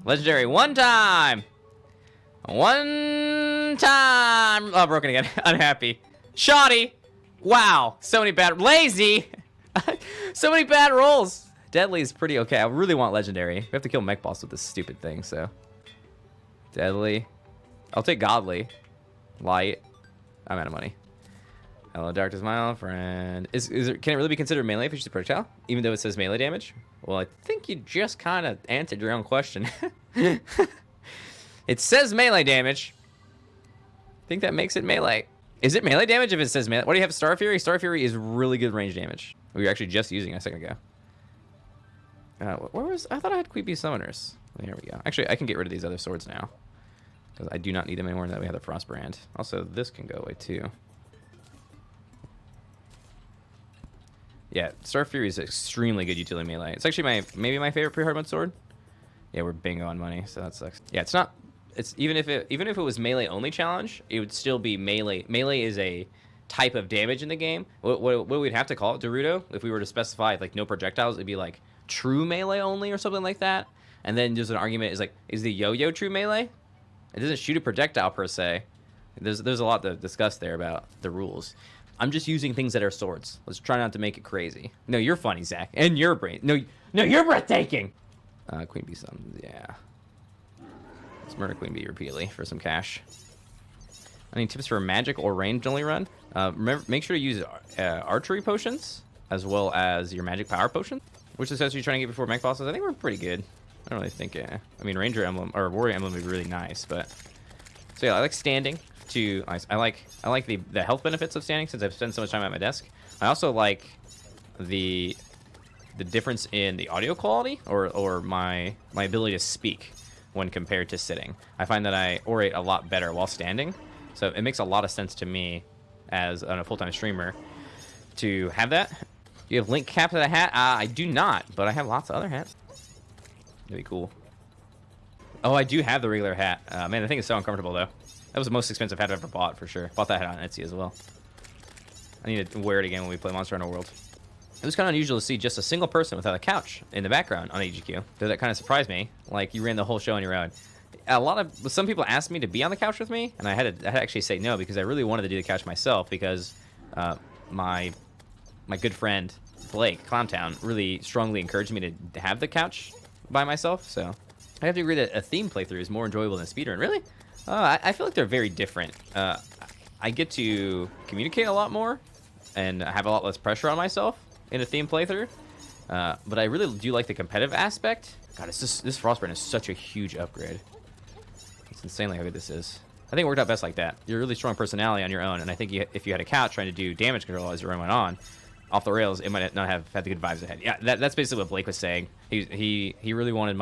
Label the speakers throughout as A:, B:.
A: Legendary one time. One time. Oh, broken again. Unhappy. Shoddy. Wow. So many bad. Lazy. So many bad rolls. Deadly is pretty okay. I really want legendary. We have to kill mech boss with this stupid thing, so. Deadly. I'll take godly. Light. I'm out of money. Hello, darkness, my old friend. Can it really be considered melee if it's just a projectile? Even though it says melee damage? Well, I think you just kind of answered your own question. It says melee damage. I think that makes it melee. Is it melee damage if it says melee? What do you have? Star Fury? Star Fury is really good range damage. We were actually just using it a second ago. Where was... I thought I had Queepy Summoners. There we go. Actually, I can get rid of these other swords now. Because I do not need them anymore now that we have the Frost Brand. Also, this can go away too. Yeah, Star Fury is extremely good utility melee. It's actually maybe my favorite pre-hard mode sword. Yeah, we're bingo on money, so that sucks. Yeah, it's not... It's even if it was melee only challenge, it would still be melee. Melee is a type of damage in the game. What we'd have to call it, Naruto, if we were to specify like no projectiles, it'd be like true melee only or something like that. And then there's an argument is like, is the yo-yo true melee? It doesn't shoot a projectile per se. There's a lot to discuss there about the rules. I'm just using things that are swords. Let's try not to make it crazy. No, you're funny, Zach. And you're no, you're breathtaking. Queen Bee Summons, yeah. Let's murder Queen Bee repeatedly for some cash. Any tips for magic or ranged only run? Remember, make sure to use archery potions as well as your magic power potion. Which success are you trying to get before mech bosses? I think we're pretty good. I don't really think. I mean, Ranger Emblem or Warrior Emblem would be really nice, but so yeah, I like standing. I like the health benefits of standing since I've spent so much time at my desk. I also like the difference in the audio quality or my ability to speak when compared to sitting. I find that I orate a lot better while standing, so it makes a lot of sense to me as a full-time streamer to have that. Do you have link cap to the hat? I do not, but I have lots of other hats. That'd be cool. Oh, I do have the regular hat. Man, the thing is so uncomfortable though. That was the most expensive hat I've ever bought, for sure. Bought that hat on Etsy as well. I need to wear it again when we play Monster Hunter World. It was kind of unusual to see just a single person without a couch in the background on AGQ. So that kind of surprised me. Like, you ran the whole show on your own. Some people asked me to be on the couch with me, and I had to actually say no because I really wanted to do the couch myself because my good friend, Blake, Clowntown, really strongly encouraged me to have the couch by myself. So I have to agree that a theme playthrough is more enjoyable than a speedrun. Really? I feel like they're very different. I get to communicate a lot more and have a lot less pressure on myself in a theme playthrough. But I really do like the competitive aspect. God, this Frostburn is such a huge upgrade. It's insanely how good this is. I think it worked out best like that. You're a really strong personality on your own, and I think if you had a couch trying to do damage control as the run went on, off the rails, it might not have had the good vibes ahead. Yeah, that's basically what Blake was saying. He really wanted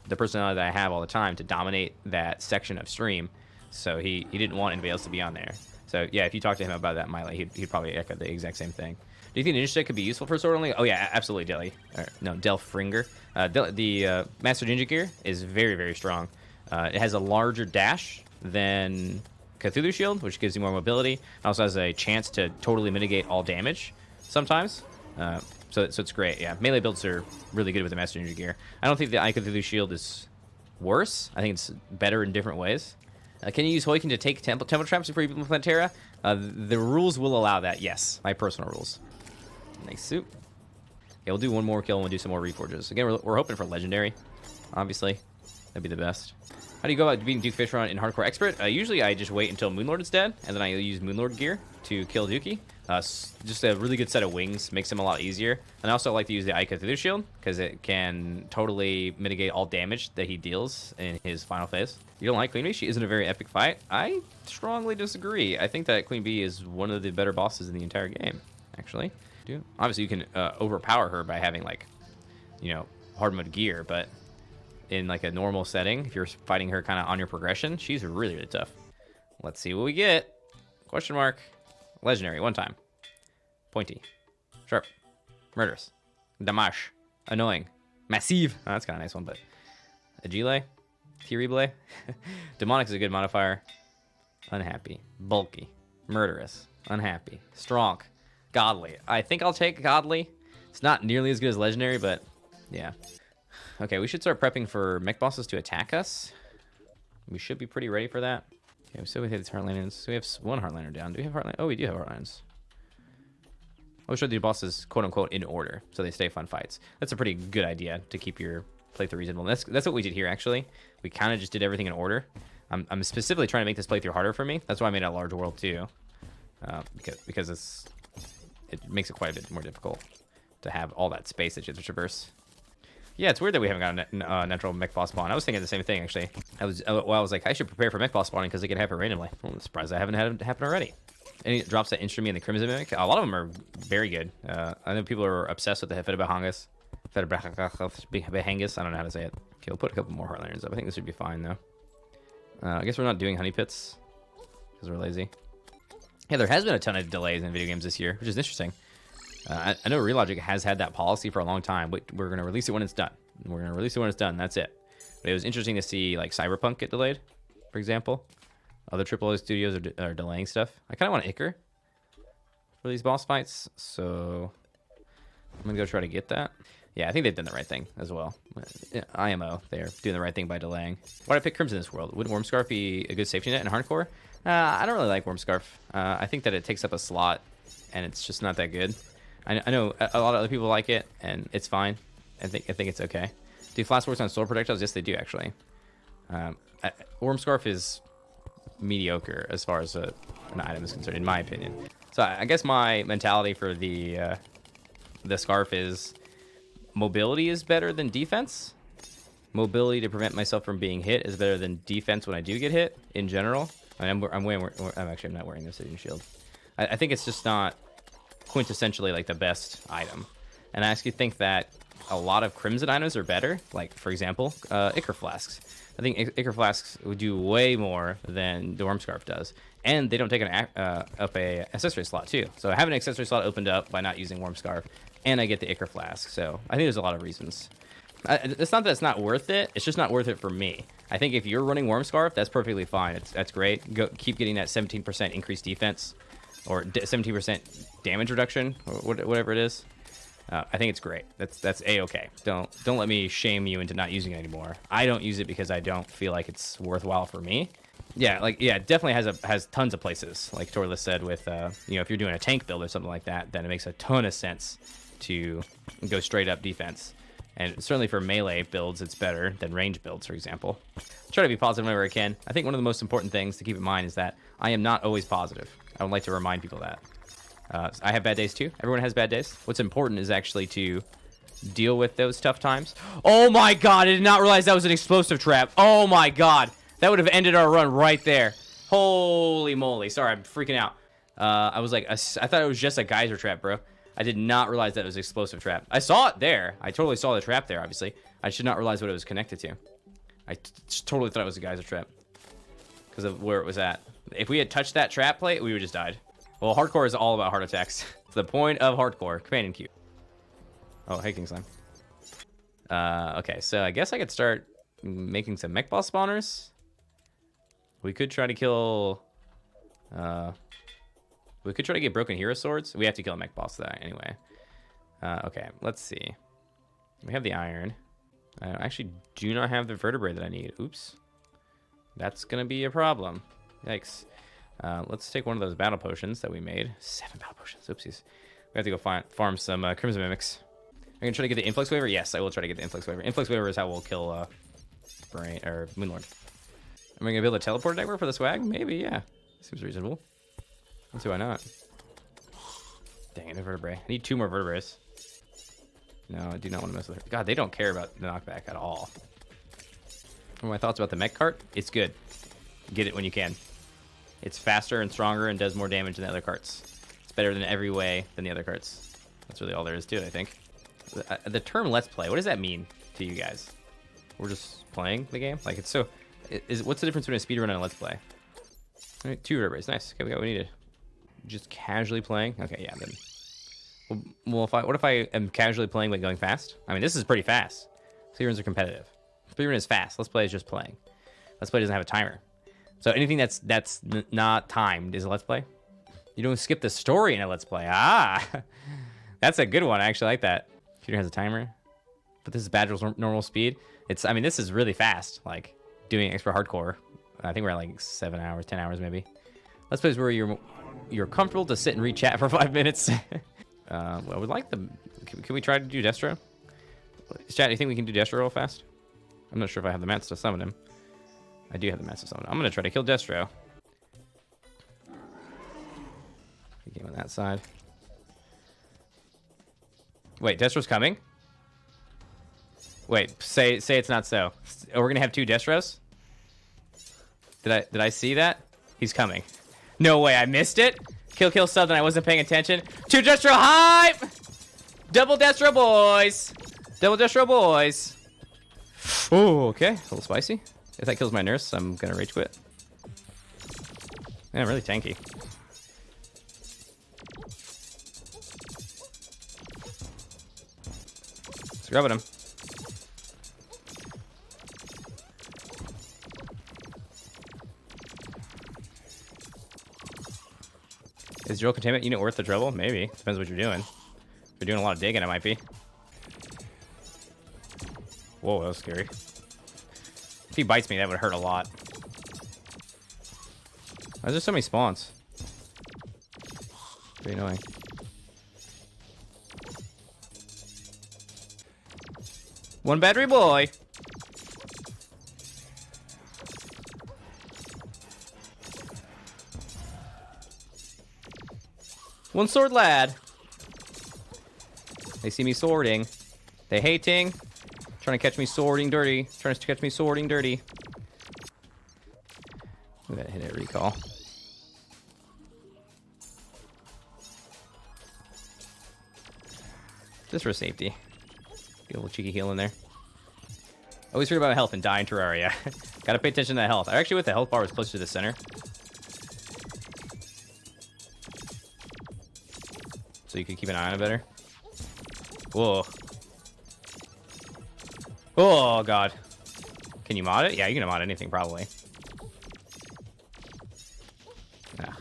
A: the personality that I have all the time to dominate that section of stream, so he didn't want anybody else to be on there. So yeah, if you talk to him about that, Miley, he'd probably echo the exact same thing. Do you think Ninja Stick could be useful for sword only? Oh yeah, absolutely, Deli. No, Delfringer. The Master Ninja Gear is very, very strong. It has a larger dash than Cthulhu Shield, which gives you more mobility. It also has a chance to totally mitigate all damage sometimes. So it's great. Yeah, melee builds are really good with the Master Ninja Gear. I don't think the Cthulhu Shield is worse. I think it's better in different ways. Can you use Hoiken to take temple traps before you implement Terra? The rules will allow that, yes. My personal rules. Nice suit. Yeah, we'll do one more kill and we'll do some more reforges. Again, we're hoping for legendary, obviously. That'd be the best. How do you go about beating Duke Fishron in Hardcore Expert? Usually I just wait until Moonlord is dead, and then I use Moonlord gear to kill Dookie. Just a really good set of wings makes him a lot easier. And I also like to use the Cthulhu Shield, because it can totally mitigate all damage that he deals in his final phase. You don't like Queen Bee? She isn't a very epic fight? I strongly disagree. I think that Queen Bee is one of the better bosses in the entire game, actually. Obviously, you can overpower her by having, like, hard mode gear, but in, like, a normal setting, if you're fighting her kind of on your progression, she's really, really tough. Let's see what we get. Question mark. Legendary, one time. Pointy. Sharp. Murderous. Damash. Annoying. Massive. Oh, that's kind of a nice one, but... Agile. Terrible. Demonic is a good modifier. Unhappy. Bulky. Murderous. Unhappy. Strong. Godly. I think I'll take Godly. It's not nearly as good as Legendary, but yeah. Okay, we should start prepping for mech bosses to attack us. We should be pretty ready for that. Okay, so we have these Heartlanders. So we have one Heartlander down. Do we have Heartland? Oh, we do have Heartlanders. We'll show the bosses, quote unquote, in order, so they stay fun fights. That's a pretty good idea to keep your playthrough reasonable. That's what we did here, actually. We kind of just did everything in order. I'm specifically trying to make this playthrough harder for me. That's why I made it a large world too, because it makes it quite a bit more difficult to have all that space that you have to traverse. Yeah, it's weird that we haven't got a natural mech boss spawn. I was thinking the same thing, actually. I was like, I should prepare for mech boss spawning because it could happen randomly. Well, I'm surprised I haven't had it happen already. Any drops that interest me in the Crimson Mimic, a lot of them are very good. I know people are obsessed with the Hefedabahangas. Hefedabahangas, I don't know how to say it. Okay, we'll put a couple more Heartlanders up. I think this would be fine, though. I guess we're not doing honey pits because we're lazy. Yeah, there has been a ton of delays in video games this year, which is interesting. I know Relogic has had that policy for a long time, but we're going to release it when it's done. We're going to release it when it's done. That's it. But it was interesting to see like Cyberpunk get delayed, for example. Other AAA studios are delaying stuff. I kind of want an Icar for these boss fights, so I'm going to go try to get that. Yeah, I think they've done the right thing as well. IMO, they're doing the right thing by delaying. Why did I pick Crimson in this world? Would Wormscarf be a good safety net in hardcore? I don't really like Wormscarf. I think that it takes up a slot, and it's just not that good. I know a lot of other people like it, and it's fine. I think it's okay. Do flash works on sword projectiles? Yes, they do, actually. Wormscarf is mediocre as far as an item is concerned, in my opinion. So I guess my mentality for the scarf is mobility is better than defense. Mobility to prevent myself from being hit is better than defense when I do get hit, in general. I'm not wearing the Obsidian Shield. I think it's just not quintessentially like the best item. And I actually think that a lot of Crimson items are better. Like, for example, Ichor Flasks. I think Ichor Flasks would do way more than the Wormscarf does. And they don't take up a accessory slot, too. So I have an accessory slot opened up by not using Wormscarf, and I get the Ichor Flask. So I think there's a lot of reasons. It's not that it's not worth it. It's just not worth it for me. I think if you're running Wormscarf, that's perfectly fine. That's great. Keep getting that 17% increased defense or 17% damage reduction, or whatever it is. I think it's great. That's a-okay. Don't let me shame you into not using it anymore. I don't use it because I don't feel like it's worthwhile for me. Yeah, it definitely has tons of places. Like Torless said, with if you're doing a tank build or something like that, then it makes a ton of sense to go straight up defense. And certainly for melee builds, it's better than range builds, for example. Try to be positive whenever I can. I think one of the most important things to keep in mind is that I am not always positive. I would like to remind people that. I have bad days too. Everyone has bad days. What's important is actually to deal with those tough times. Oh my god, I did not realize that was an explosive trap. Oh my god. That would have ended our run right there. Holy moly. Sorry, I'm freaking out. I was like, I thought it was just a geyser trap, bro. I did not realize that it was an explosive trap. I saw it there. I totally saw the trap there, obviously. I should not realize what it was connected to. I totally thought it was a geyser trap because of where it was at. If we had touched that trap plate, we would have just died. Well, hardcore is all about heart attacks. It's the point of hardcore. Companion Q. Oh, hey, King Slime. Okay, so I guess I could start making some mech boss spawners. We could try to kill... we could try to get broken hero swords. We have to kill a mech boss for that anyway. Okay, let's see. We have the iron. I actually do not have the vertebrae that I need. Oops. That's going to be a problem. Yikes. Let's take one of those battle potions that we made. 7 battle potions. Oopsies. We have to go farm some Crimson Mimics. I'm going to try to get the Influx Waver. Yes, I will try to get the Influx Waver. Influx Waver is how we'll kill Moonlord. Am I going to build a teleport network for the swag? Maybe, yeah. Seems reasonable. Let's see why not. Dang it, a vertebrae. I need 2 more vertebrae. No, I do not want to mess with her. God, they don't care about the knockback at all. What are my thoughts about the mech cart? It's good. Get it when you can. It's faster and stronger and does more damage than the other carts. It's better in every way than the other carts. That's really all there is to it, I think. The term "let's play," what does that mean to you guys? We're just playing the game? Like, it's so... what's the difference between a speedrun and a let's play? All right, 2 vertebrae. Nice. Okay, we got what we needed. Just casually playing? Okay, yeah, then. Well, what if I am casually playing but going fast? I mean, this is pretty fast. Speedruns are competitive. Speedrun is fast. Let's play is just playing. Let's play doesn't have a timer. So anything that's not timed is a let's play. You don't skip the story in a let's play. Ah, that's a good one. I actually like that. Speedrun has a timer. But this is Badger's normal speed. I mean, this is really fast. Like doing expert hardcore. I think we're at like 7 hours, 10 hours maybe. Let's place where you're comfortable to sit and read chat for 5 minutes. I would like the. Can we try to do Destro? Chat, do you think we can do Destro real fast? I'm not sure if I have the mats to summon him. I do have the mats to summon him. I'm gonna try to kill Destro. Game on that side. Wait, Destro's coming? Wait, say it's not so. We're gonna have 2 Destros? Did I see that? He's coming. No way, I missed it? Kill something, I wasn't paying attention. 2 Destro hype! Double Destro boys! Double Destro boys! Oh, okay, a little spicy. If that kills my nurse, I'm gonna rage quit. Man, really tanky. Scrubbing him. Is drill containment unit worth the trouble? Maybe. Depends what you're doing. If you're doing a lot of digging, it might be. Whoa, that was scary. If he bites me, that would hurt a lot. Why is there so many spawns? Very annoying. One battery boy. One sword lad. They see me swording. They hating. Trying to catch me swording dirty. Trying to catch me swording dirty. Look at that hit it recall. Just for safety. Get a little cheeky heal in there. Always heard about health and die in Terraria. Gotta pay attention to that health. I actually wish the health bar was closer to the center. So you can keep an eye on it better. Whoa. Oh, God. Can you mod it? Yeah, you can mod anything, probably. Ah.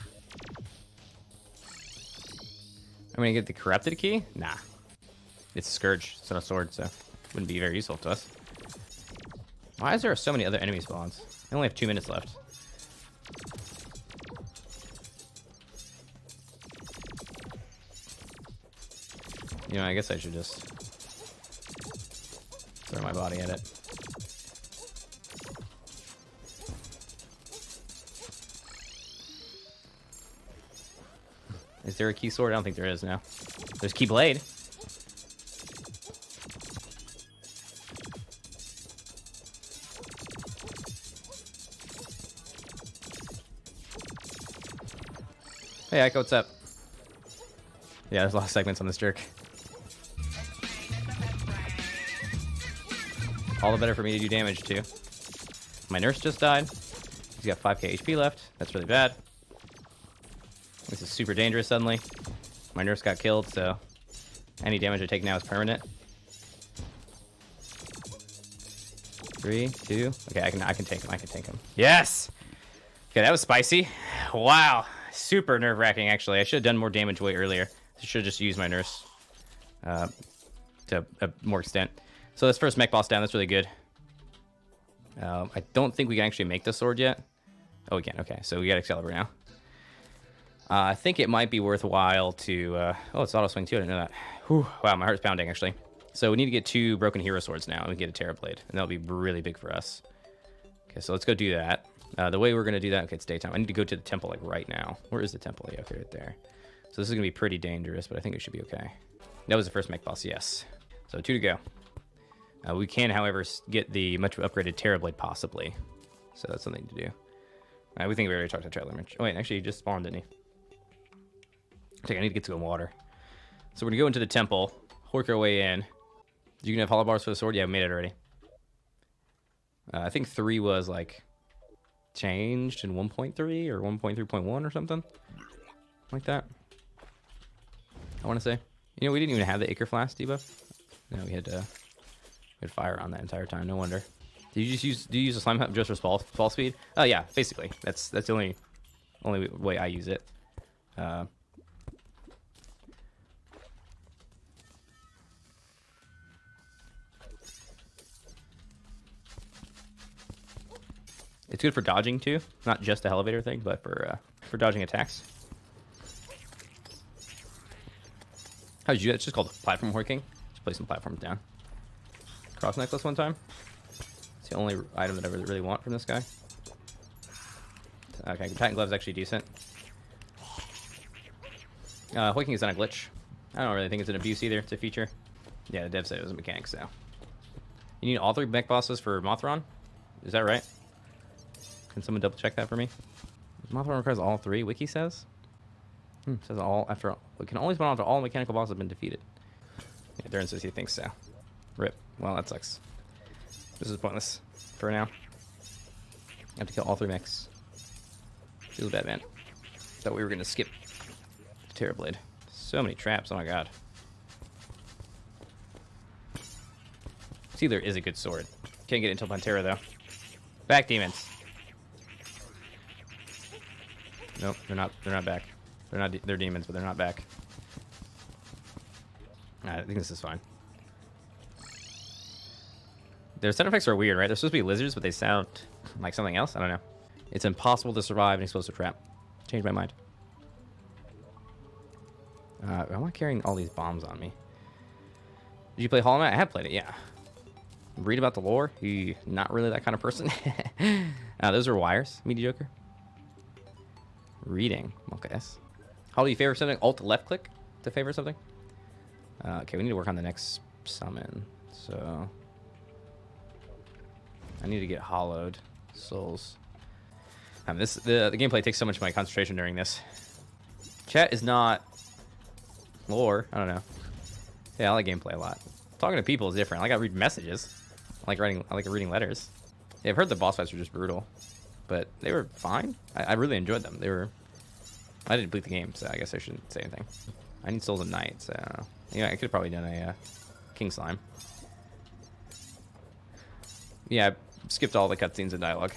A: I'm gonna get the corrupted key? Nah. It's a Scourge, it's not a sword, so wouldn't be very useful to us. Why is there so many other enemy spawns? I only have 2 minutes left. You know, I guess I should just throw my body at it. Is there a key sword? I don't think there is now. There's key blade. Hey, Echo, what's up? Yeah, there's a lot of segments on this jerk. All the better for me to do damage, too. My nurse just died. He's got 5k HP left. That's really bad. This is super dangerous suddenly. My nurse got killed, so any damage I take now is permanent. 3, 2. Okay, I can take him. I can take him. Yes! Okay, that was spicy. Wow. Super nerve-wracking, actually. I should have done more damage way earlier. I should have just used my nurse to a more extent. So this first mech boss down, that's really good. I don't think we can actually make the sword yet. Oh, we can. Okay, so we got Excalibur now. I think it might be worthwhile to... oh, it's auto swing too. I didn't know that. Whew. Wow, my heart's pounding, actually. So we need to get 2 broken hero swords now, and we get a Terra Blade, and that'll be really big for us. Okay, so let's go do that. The way we're going to do that... Okay, it's daytime. I need to go to the temple, like, right now. Where is the temple? Yeah, okay, right there. So this is going to be pretty dangerous, but I think it should be okay. That was the first mech boss, yes. So 2 to go. We can, however, get the much upgraded Terra Blade, possibly. So that's something to do. We think we already talked to Trailer Mitch. Oh, wait, actually, he just spawned, didn't he? Okay, I need to get to go in water. So we're going to go into the temple, work our way in. You can have hollow bars for the sword? Yeah, we made it already. I think 3 was, like, changed in 1.3 or 1.3.1 or something. Like that. I want to say. You know, we didn't even have the Acre Flask debuff. No, we had fire on that entire time. No wonder. Do you use the slime hunt just for fall speed? Oh yeah, basically. That's the only way I use it. It's good for dodging too, not just the elevator thing, but for dodging attacks. How did you do that? It's just called platform hoiking. Just play some platforms down. Cross necklace one time. It's the only item that I really want from this guy. Okay, Titan Glove is actually decent. Hoiking is not a glitch. I don't really think it's an abuse either. It's a feature. Yeah, the dev said it was a mechanic, so. You need all 3 mech bosses for Mothron? Is that right? Can someone double check that for me? Mothron requires all 3, Wiki says. Says all after all. We can only spawn after all mechanical bosses have been defeated. Yeah, Duran says he thinks so. Rip. Well, that sucks. This is pointless for now. I have to kill all 3 mechs. Feels bad, man. Thought we were gonna skip Terrablade. So many traps. Oh my god. Sealer is a good sword. Can't get it until Pantera though. Back demons. Nope, they're not back. They're demons, but they're not back. I think this is fine. Their sound effects are weird, right? They're supposed to be lizards, but they sound like something else. I don't know. It's impossible to survive an explosive trap. Changed my mind. I'm not carrying all these bombs on me. Did you play Hollow Knight? I have played it, yeah. Read about the lore. Not really that kind of person. Those are wires, mediocre. Reading. Okay. How do you favor something? Alt left click to favor something? Okay, we need to work on the next summon. So I need to get hollowed souls. The gameplay takes so much of my concentration during this. Chat is not lore. I don't know. Yeah, I like gameplay a lot. Talking to people is different. I like to read messages. I like reading letters. Yeah, I've heard the boss fights were just brutal, but they were fine. I really enjoyed them. I didn't beat the game, so I guess I shouldn't say anything. I need Souls of Night, so yeah, I could have probably done a King Slime. Yeah, I skipped all the cutscenes and dialogue,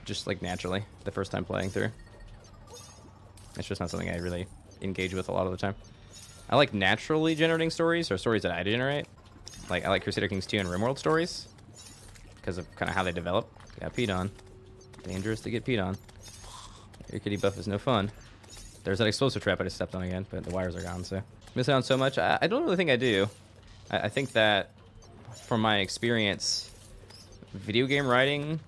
A: just like naturally the first time playing through. It's just not something I really engage with a lot of the time. I like naturally generating stories, or stories that I generate. Like, I like Crusader Kings 2 and RimWorld stories because of kind of how they develop. Got peed on. Dangerous to get peed on. Your kitty buff is no fun. There's that explosive trap I just stepped on again, but the wires are gone, so. Miss out on so much? I don't really think I do. I think that from my experience, video game writing,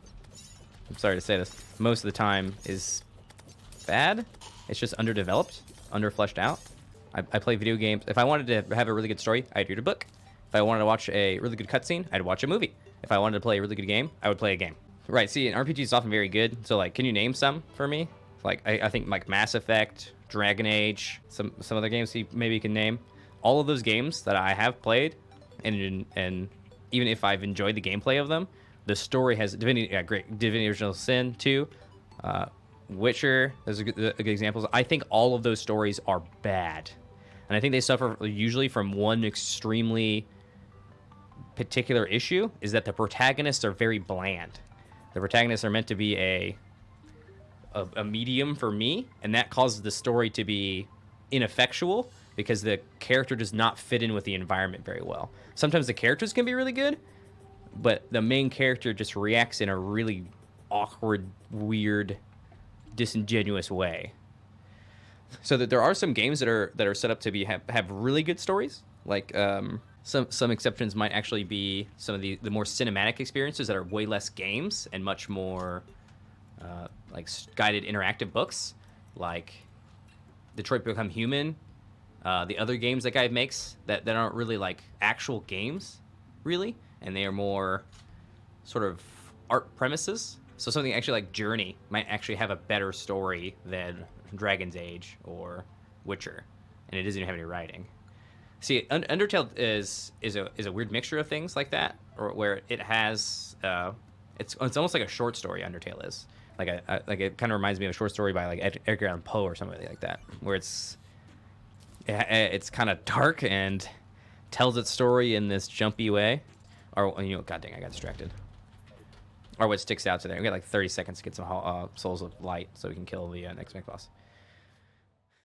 A: I'm sorry to say this, most of the time is bad. It's just underdeveloped, underfleshed out. I play video games. If I wanted to have a really good story, I'd read a book. If I wanted to watch a really good cutscene, I'd watch a movie. If I wanted to play a really good game, I would play a game. Right, see, an RPG is often very good. So, like, can you name some for me? Like, I think, like, Mass Effect, Dragon Age, some other games maybe you can name. All of those games that I have played, and even if I've enjoyed the gameplay of them, the story has... Divinity Original Sin 2, Witcher, those are good examples. I think all of those stories are bad. And I think they suffer usually from one extremely particular issue, is that the protagonists are very bland. The protagonists are meant to be a medium for me, and that causes the story to be ineffectual because the character does not fit in with the environment very well. Sometimes the characters can be really good, but the main character just reacts in a really awkward, weird, disingenuous way. So that there are some games that are set up to have really good stories. Like some exceptions might actually be some of the more cinematic experiences that are way less games and much more like guided interactive books, like Detroit Become Human. The other games that guy makes that aren't really like actual games, really, and they are more sort of art premises. So something actually like Journey might actually have a better story than Dragon's Age or Witcher, and it doesn't even have any writing. See, Undertale is a weird mixture of things like that, or where it has it's almost like a short story. Undertale is like it kind of reminds me of a short story by like Edgar Allan Poe or something like that, where it's kind of dark and tells its story in this jumpy way. Or god dang, I got distracted. Or what sticks out to there. We got like 30 seconds to get some souls of light so we can kill the next mech boss.